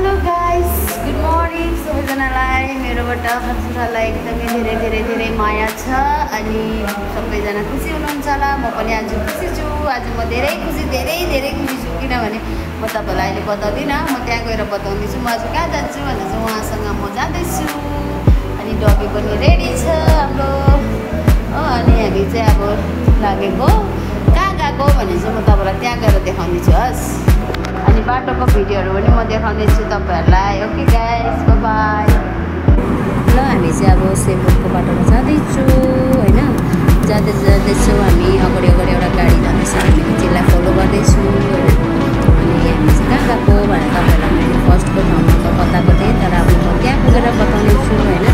Hello guys, good morning सबैजनालाई। मेरोबाट हजुरहरूलाई एकदमै धेरै धेरै धेरै माया छ अनि सबैजना खुसी हुनुहुन्छ होला। म पनि आज खुसी छु। आज म धेरै खुसी छु किनभने म तपाईँलाई अहिले बताउँदिनँ, म त्यहाँ गएर बताउँदैछु। म आज कहाँ जान्छु भने चाहिँ उहाँसँग म जाँदैछु अनि डगी पनि रेडी छ हाम्रो। अनि हामी चाहिँ अब लागेको कहाँ गएको भने चाहिँ म तपाईँलाई त्यहाँ गएर देखाउँदैछु। हस्, अनि बाटोको भिडियोहरू पनि म देखाउनेछु तपाईँहरूलाई। Okay guys, by. ल हामी चाहिँ अब सेलरोडको बाटोमा जाँदैछु होइन। जाँदैछौँ हामी। अगाडि एउटा गाडी जाँदैछ, हामी त्यसलाई फलो गर्दैछु होइन। अनि हामी चाहिँ कहाँ गएको भनेर तपाईँहरूलाई मैले फर्स्टको ठाउँमा त बताएको थिएँ, तर अब म त्यहाँ पुगेर बताउने छु होइन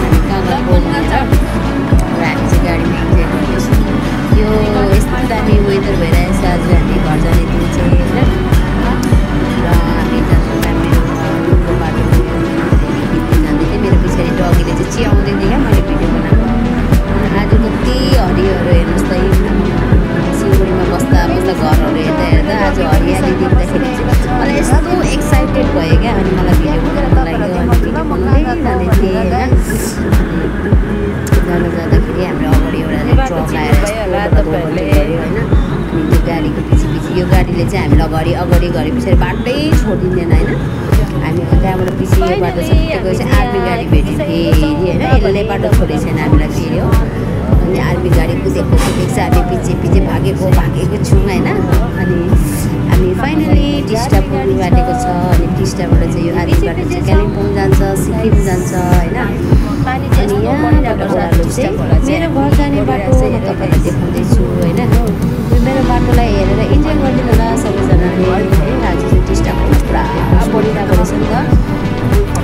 हामी कहाँ गएको भनेर। र हामी चाहिँ गाडीमा इन्जोय गर्दैछौँ। यो यस्तो दामी वेदर भइरहेछ आज हामी घर जाने दिन चाहिँ होइन। र हामी जान्छौँ मेरो बाटो बित्दै जाँदै थिएँ। मेरो पछाडि डगीले चाहिँ चियाउँदै थियो क्या मैले भिडियो बनाएको। आज कति हरियोहरू हेर्नुहोस् त, सिलगढीमा बस्दा घरहरू हेर्दा आज हरियाली देख्दाखेरि चाहिँ मलाई यस्तो एक्साइटेड भयो क्या। अनि मलाई भिडियो बनाउनु लाग्यो अनि भिडियो बनाउँदै जाँदै थिएँ होइन। जाँदाखेरि हाम्रो अगाडि एउटा ट्रक आएर होइन। अनि त्यो गाडीको पछि यो गाडीले चाहिँ हामीलाई अगाडि गरे पछाडि बाटै छोडिदिँदैन होइन। हामी त्यहाँबाट पछि यो बाटो छ त्यो चाहिँ आर्मी गाडी भेट्यो फेरि होइन। यसले बाटो छोडेको छैन हामीलाई फेरि हो। अनि आर्मी गाडी कुदेको चाहिँ हामी पछि भागेको छौँ होइन। अनि हामी फाइनली टिस्टा पुग्नु बाटेको छ। अनि टिस्टाबाट चाहिँ यो आर्मी बाटो चाहिँ कालिम्पोङ जान्छ, सिक्किम जान्छ होइन। अनि यहाँबाट ओह्रालो चाहिँ मेरो घर जाने बाटो म तपाईँलाई देखाउँदैछु होइन। मेरो बाटोलाई हेरेर इन्जोय गरिदिनु होला सबैजनाले है। आज चाहिँ टिस्टाको पुरा बढिरहेको रहेछ नि त।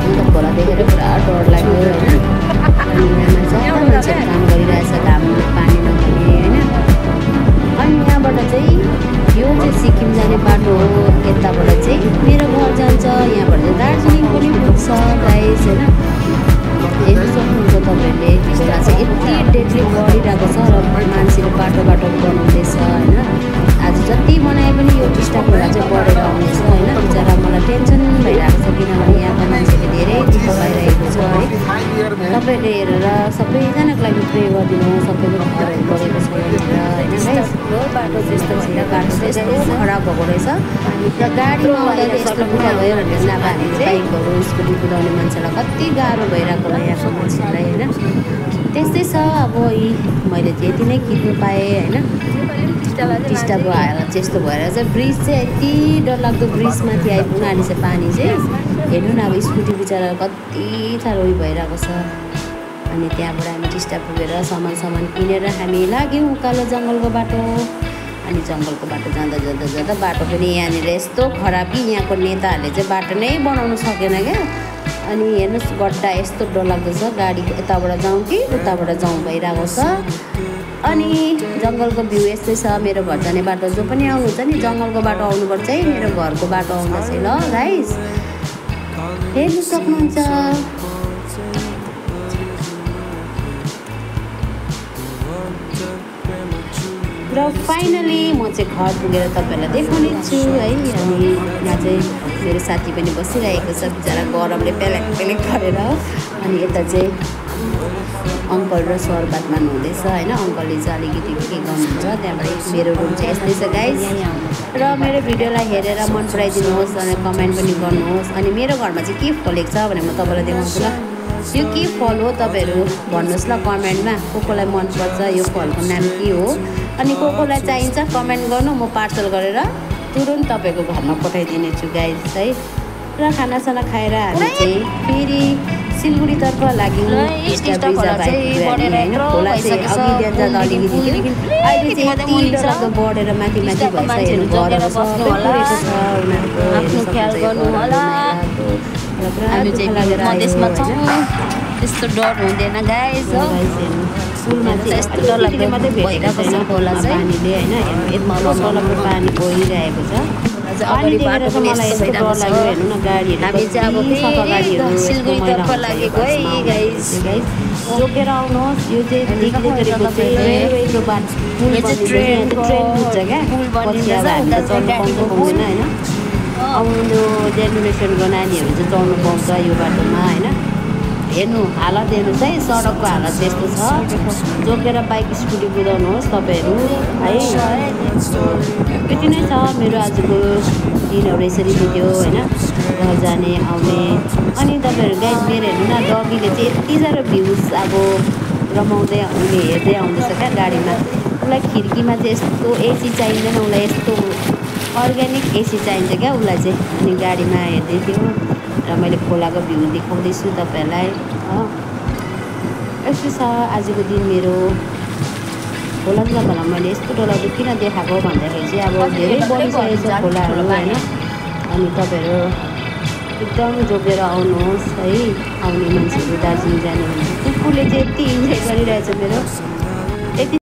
अन्त खोला देखेर पुरा डर लाग्यो होइन। अनि यहाँमा मान्छेहरू काम गरिरहेछ, घाम पानी नहुने होइन। अनि यहाँबाट चाहिँ यो चाहिँ सिक्किम जाने बाटो हो। यताबाट चाहिँ मेरो घर जान्छ, यहाँबाट चाहिँ दार्जिलिङ पनि पुग्छ गाइस होइन। हेर्नु सक्नुहुन्छ तपाईँहरूले टिस्टा चाहिँ यति डेडली बढिरहेको छ र मान्छेले बाटो बनाउँदैछ होइन। आज जति बनाए पनि यो टिस्टा खोला चाहिँ बढेर आउँदैछ होइन। बिचरा मलाई टेन्सन भइरहेको छ किनभने यहाँको मान्छेले धेरै दुःख पाइरहेको छ है। तपाईँहरूले हेरेर सबैजनाको लागि प्रे गरिदिनु, सबैको घरहरू बढेको छ भनेर होइन। बाटो त्यस्तो भएर बाटो त्यस्तो खराब भएको रहेछ र गाडीमा आउँदाखेरि यस्तो कुरा भयो भनेर अब हामी चाहिँ बाइकहरू स्कुटी कुदाउने मान्छेलाई कति गाह्रो भइरहेको होला यहाँको मान्छेलाई होइन। त्यस्तै छ अब मैले चाहिँ यति नै खिच्नु पाएँ होइन। टिस्टाको हालत त्यस्तो भएर चाहिँ ब्रिज चाहिँ यति डरलाग्दो ब्रिजमाथि आइपुग्नु आँटेछ पानी चाहिँ हेर्नु न। अब स्कुटी बिचरा कति साह्रो उयो भइरहेको छ। अनि त्यहाँबाट हामी टिस्टा पुगेर सामान किनेर हामी लाग्यौँ उकालो जङ्गलको बाटो। अनि जङ्गलको बाटो जाँदा बाटो पनि यहाँनिर यस्तो खराब कि यहाँको नेताहरूले चाहिँ बाटो नै बनाउनु सकेन क्या। अनि हेर्नुहोस् गड्डा यस्तो डरलाग्दो छ, गाडी यताबाट जाउँ कि उताबाट जाउँ भइरहेको छ। अनि जङ्गलको भ्यू यस्तै छ। मेरो घर जाने बाटो जो पनि आउनुहुन्छ नि जङ्गलको बाटो आउनुपर्छ है। मेरो घरको बाटो आउँदा चाहिँ ल गाइस हेर्नु सक्नुहुन्छ। र फाइनली म चाहिँ घर पुगेर तपाईँहरूलाई देखाउने छु है। अनि यहाँ चाहिँ मेरो साथी पनि बसिरहेको छ बिचरा गरमले पेलेक परेर। अनि यता चाहिँ अङ्कल र सर बात मार्नुहुँदैछ होइन। अङ्कलले चाहिँ अलिकति के गर्नुहुन्छ त्यहाँबाट। मेरो रुम चाहिँ यस्तै छ गाइस। र मेरो भिडियोलाई हेरेर मन पराइदिनुहोस् अनि कमेन्ट पनि गर्नुहोस्। अनि मेरो घरमा चाहिँ के फलेको छ भने म तपाईँलाई देखाउँछु ल। यो के फल हो तपाईँहरू भन्नुहोस् ल कमेन्टमा। कोलाई मनपर्छ यो फलको नाम के हो अनि कोलाई चाहिन्छ कमेन्ट गर्नु। म पार्सल गरेर तुरुन्त तपाईँको घरमा पठाइदिनेछु गाइस है। र खानासाना खाएर हामी चाहिँ फेरि सिलगढीतर्फ लाग्यौँ। खोला चाहिँ अघि जाँदा अलिकति अहिले चाहिँ यति डरलाग्दो बढेर माथि भइसक्यो। घरहरू सबै पुगेको छ उनीहरूको। हामी चाहिँ मधेसमा छौँ, त्यस्तो डर हुँदैन गाइस हो। पुलमा चाहिँ यस्तो डरलाग्दो मात्रै भइरहेको छ खोला चाहिँ पानीले होइन। यत्रो तलको पानी गइरहेको छ। अगाडि बाटो पनि यस्तो भइरहेको छ हेर्नु न। गाडीहरू हामी चाहिँ अब सिलगढीतर्फ लागेको है गाइस। जोकेर आउनुहोस्। यो चाहिँ देख्दै गरेको चाहिँ रेलवेको बाटो पुल चाहिँ ट्रेन बुझ्छ क्या। पुल बनिन्छ उता चाहिँ गाडीको पुल होइन। आउनु जेनेरेसनको नानीहरू चाहिँ चढ्नु पाउँछ यो बाटोमा होइन। हेर्नु हालत हेर्नुहोस् है, सडकको हालत त्यस्तो छ। जोकेर बाइक स्कुटी कुदाउनुहोस् तपाईँहरू है। यति नै छ मेरो आजको दिनहरू यसरी बित्यो होइन, घर जाने आउने। अनि तपाईँहरू गाइज मेरो हेर्नु न, डगीले चाहिँ यति साह्रो भ्युज अब रमाउँदै उसले हेर्दै आउँदैछ क्या गाडीमा। उसलाई खिड्कीमा चाहिँ यस्तो एसी चाहिँदैन, उसलाई यस्तो अर्ग्यानिक एसी चाहिन्छ क्या उसलाई चाहिँ। अनि गाडीमा हेर्दै थियो र मैले खोलाको भ्यू देखाउँदैछु तपाईँहरूलाई। यस्तो छ आजको दिन मेरो। खोला तपाईँहरूलाई मैले यस्तो डरलाग्दो किन देखाएको भन्दाखेरि चाहिँ अब धेरै बढिसकेको छ खोलाहरू होइन। अनि तपाईँहरू एकदम जोगेर आउनुहोस् है, आउने मान्छेहरू दार्जिलिङ जाने मान्छे। कुकुरले चाहिँ यति इन्जोय गरिरहेछ मेरो। यति